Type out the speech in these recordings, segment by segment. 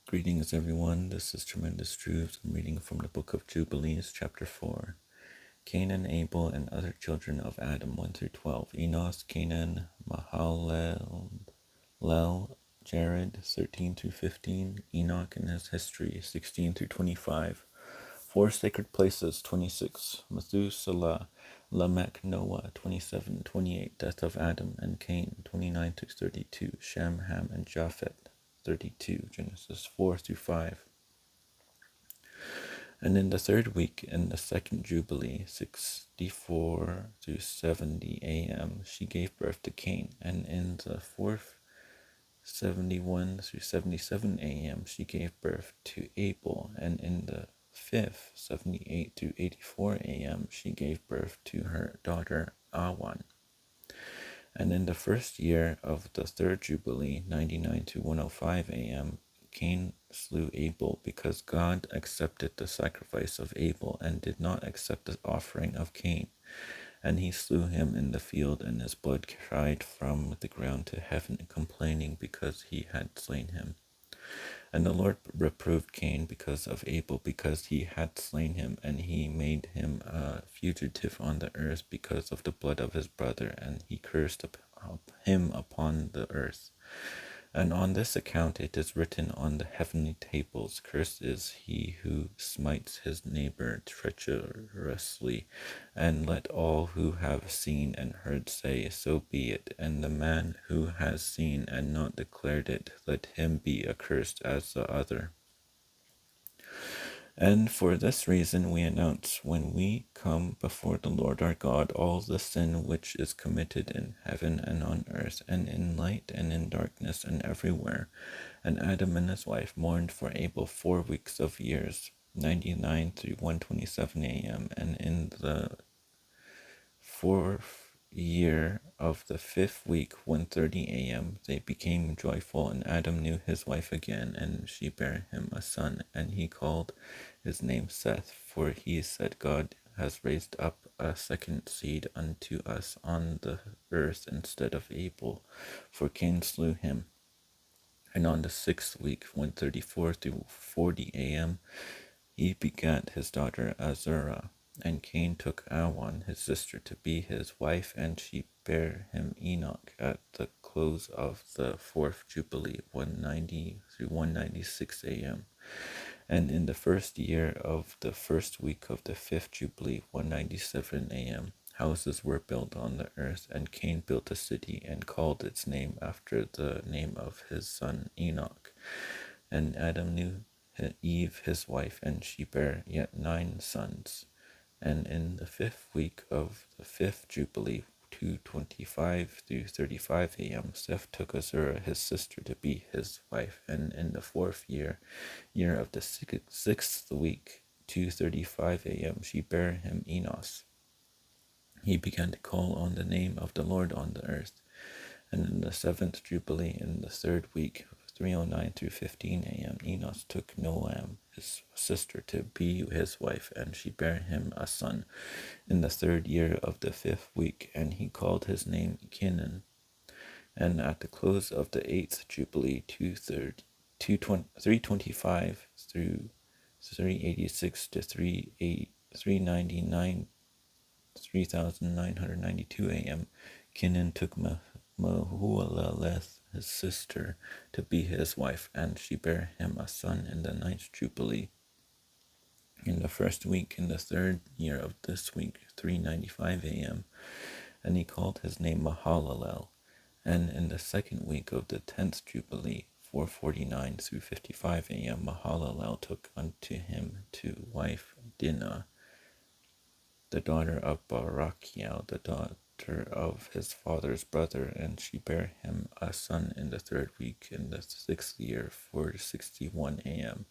Greetings, everyone. This is Tremendous Truths. I'm reading from the book of Jubilees, chapter 4. Cain and Abel and other children of Adam, 1 through 12. Enos, Canaan, Mahalalel, Jared, 13 through 15. Enoch and his history, 16 through 25. Four sacred places, 26. Methuselah, Lamech, Noah, 27, 28. Death of Adam and Cain, 29 through 32. Shem, Ham, and Japheth, 32. Genesis 4 through 5. And in the third week, in the second Jubilee, 64 through 70 a.m., she gave birth to Cain. And in the fourth, 71 through 77 a.m., she gave birth to Abel. And in the fifth, 78 through 84 a.m., she gave birth to her daughter Awan. And in the first year of the third Jubilee, 99 to 105 a.m., Cain slew Abel because God accepted the sacrifice of Abel and did not accept the offering of Cain. And he slew him in the field, and his blood cried from the ground to heaven, complaining because he had slain him. And the Lord reproved Cain because of Abel, because he had slain him, and he made him a fugitive on the earth because of the blood of his brother, and he cursed him upon the earth. And on this account it is written on the heavenly tables, Cursed is he who smites his neighbor treacherously. And let all who have seen and heard say, So be it. And the man who has seen and not declared it, let him be accursed as the other. And for this reason we announce, when we come before the Lord our God, all the sin which is committed in heaven and on earth, and in light and in darkness and everywhere. And Adam and his wife mourned for Abel 4 weeks of years, 99 through 127 a.m. And in the fourth year of the fifth week, 1:30 a.m., they became joyful, and Adam knew his wife again, and she bare him a son, and he called his name Seth, for he said, God has raised up a second seed unto us on the earth instead of Abel, for Cain slew him. And on the sixth week, 1:34 through 40 a.m., he begat his daughter Azurah. And Cain took Awan, his sister, to be his wife, and she bare him Enoch at the close of the fourth Jubilee, 190 through 196 a.m. And in the first year of the first week of the fifth Jubilee, 197 a.m., houses were built on the earth, and Cain built a city and called its name after the name of his son Enoch. And Adam knew Eve his wife, and she bare yet 9 sons. And in the fifth week of the fifth Jubilee, 2:25 through 35 a.m., Seth took Azurah his sister to be his wife. And in the fourth year of the sixth week, 2:35 a.m., she bare him Enos. He began to call on the name of the Lord on the earth. And in the seventh Jubilee, in the third week, 3:09 through 15 a.m., Enos took Noam, his sister, to be his wife, and she bare him a son in the third year of the fifth week, and he called his name Canaan. And at the close of the eighth Jubilee, 325 through 386 to 399, 3,992 a.m., Canaan took Mahulaleth, his sister, to be his wife, and she bare him a son in the ninth Jubilee. In the first week, in the third year of this week, 395 a.m., and he called his name Mahalalel. And in the second week of the 10th Jubilee, 4:49 through 55 a.m., Mahalalel took unto him to wife Dinah, the daughter of Barachiel, the daughter of his father's brother, and she bare him a son in the third week, in the sixth year, 4:61 a.m.,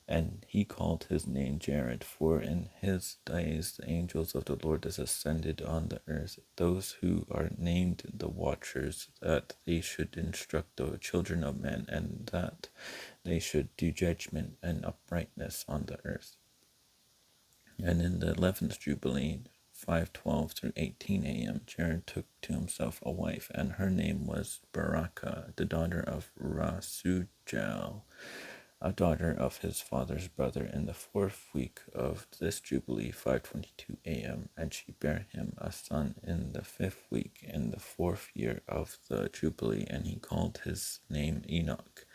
and he called his name Jared, for in his days the angels of the Lord is ascended on the earth, those who are named the watchers, that they should instruct the children of men, and that they should do judgment and uprightness on the earth. And in the 11th Jubilee, 5:12 through 18 a.m., Jared took to himself a wife, and her name was Baraka, the daughter of Rasujal. a daughter of his father's brother, in the 4th week of this Jubilee, 5:22 a.m., and she bare him a son in the 5th week, in the 4th year of the Jubilee, and he called his name Enoch.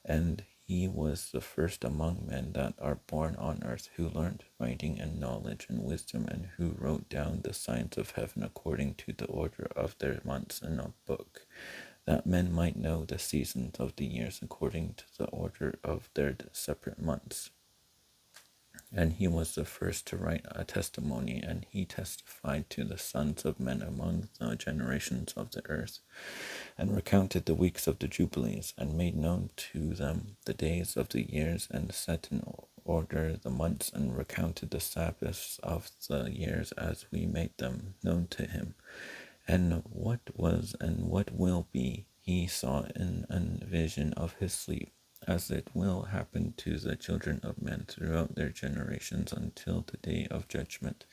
And he was the first among men that are born on earth, who learned writing and knowledge and wisdom, and who wrote down the signs of heaven according to the order of their months in a book, that men might know the seasons of the years according to the order of their separate months. And he was the first to write a testimony, and he testified to the sons of men among the generations of the earth, and recounted the weeks of the Jubilees, and made known to them the days of the years, and set in order the months, and recounted the Sabbaths of the years as we made them known to him. And what was and what will be, he saw in a vision of his sleep, as it will happen to the children of men throughout their generations until the day of judgment.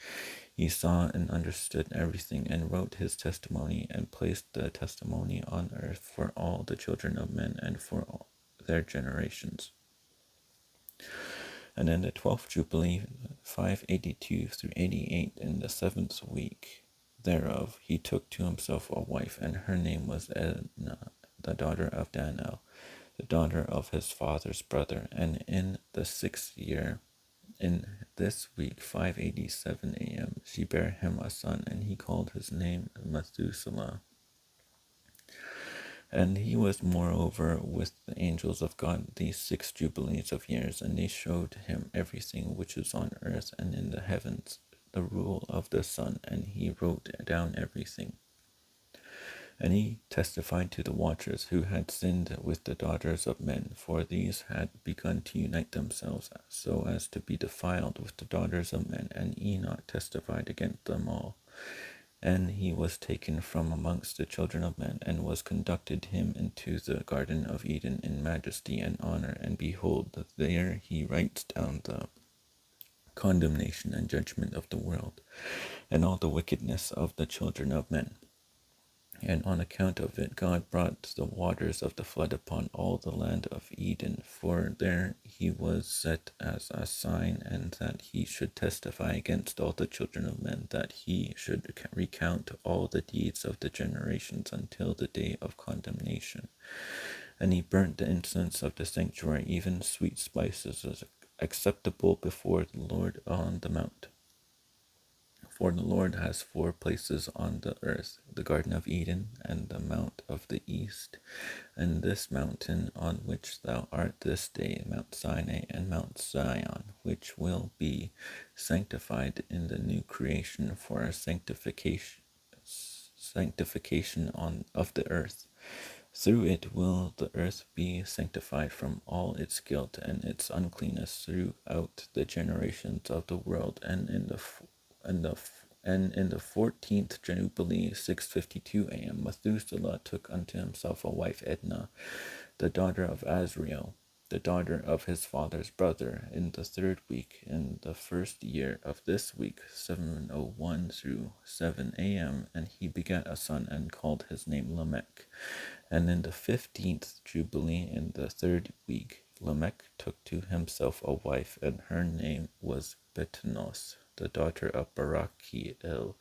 He saw and understood everything, and wrote his testimony, and placed the testimony on earth for all the children of men and for all their generations. And in the 12th Jubilee, 582 through 88, in the 7th week thereof, he took to himself a wife, and her name was Edna, the daughter of Daniel, the daughter of his father's brother. And in the 6th year, in this week, 5:87 a.m., she bare him a son, and he called his name Methuselah. And he was moreover with the angels of God these 6 jubilees of years, and they showed him everything which is on earth and in the heavens, the rule of the sun, and he wrote down everything. And he testified to the watchers who had sinned with the daughters of men, for these had begun to unite themselves so as to be defiled with the daughters of men, and Enoch testified against them all. And he was taken from amongst the children of men, and was conducted him into the garden of Eden in majesty and honor. And behold, there he writes down the condemnation and judgment of the world, and all the wickedness of the children of men. And on account of it, God brought the waters of the flood upon all the land of Eden, for there he was set as a sign, and that he should testify against all the children of men, that he should recount all the deeds of the generations until the day of condemnation. And he burnt the incense of the sanctuary, even sweet spices, as acceptable before the Lord on the mount. For the Lord has 4 places on the earth, the Garden of Eden, and the Mount of the East, and this mountain on which thou art this day, Mount Sinai and Mount Zion, which will be sanctified in the new creation for a sanctification of the earth. Through it will the earth be sanctified from all its guilt and its uncleanness throughout the generations of the world. And in the 14th Jubilee, 6:52 a.m., Methuselah took unto himself a wife, Edna, the daughter of Azrael, the daughter of his father's brother, in the 3rd week, in the 1st year of this week, 7:01 through 7 a.m., and he begat a son, and called his name Lamech. And in the 15th Jubilee, in the 3rd week, Lamech took to himself a wife, and her name was Betanos, the daughter of Barachiel,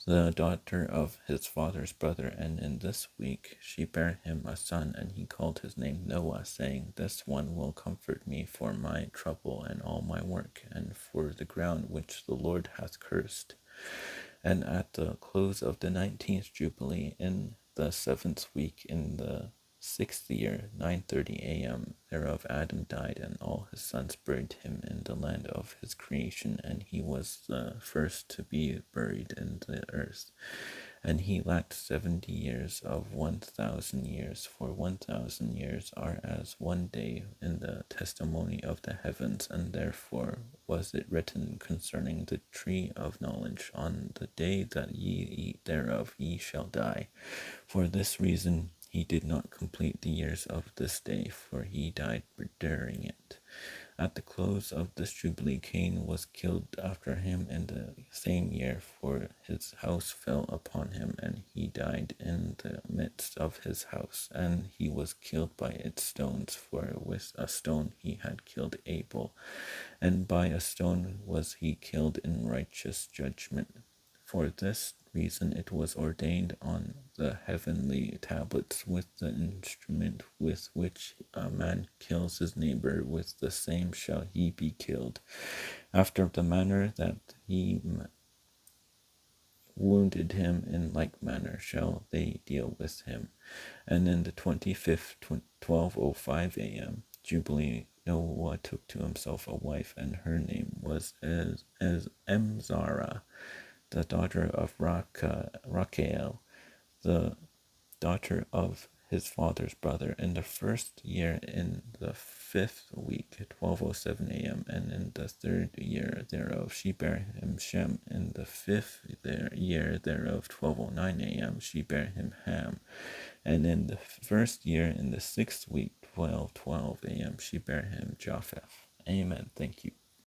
the daughter of his father's brother. And in this week she bare him a son, and he called his name Noah, saying, This one will comfort me for my trouble and all my work, and for the ground which the Lord hath cursed. And at the close of the 19th Jubilee, in the 7th week, in the 6th year, 9:30 a.m., thereof Adam died, and all his sons buried him in the land of his creation, and he was the first to be buried in the earth. And he lacked 70 years of 1,000 years, for 1,000 years are as one day in the testimony of the heavens, and therefore was it written concerning the tree of knowledge, On the day that ye eat thereof ye shall die. For this reason he did not complete the years of this day, for he died during it. At the close of this Jubilee, Cain was killed after him in the same year, for his house fell upon him, and he died in the midst of his house, and he was killed by its stones, for with a stone he had killed Abel, and by a stone was he killed in righteous judgment. For this reason it was ordained on the heavenly tablets, with the instrument with which a man kills his neighbor, with the same shall he be killed. After the manner that he wounded him, in like manner shall they deal with him. And in the 25th, 12:05 a.m., Jubilee, Noah took to himself a wife, and her name was as Emzara, the daughter of Rachael, the daughter of his father's brother, in the first year, in the 5th week, 12:07 a.m., and in the 3rd year thereof she bare him Shem. In the 5th year thereof, 12:09 a.m., she bare him Ham. And in the 1st year, in the 6th week, 12:12 a.m., she bare him Japheth. Amen. Thank you.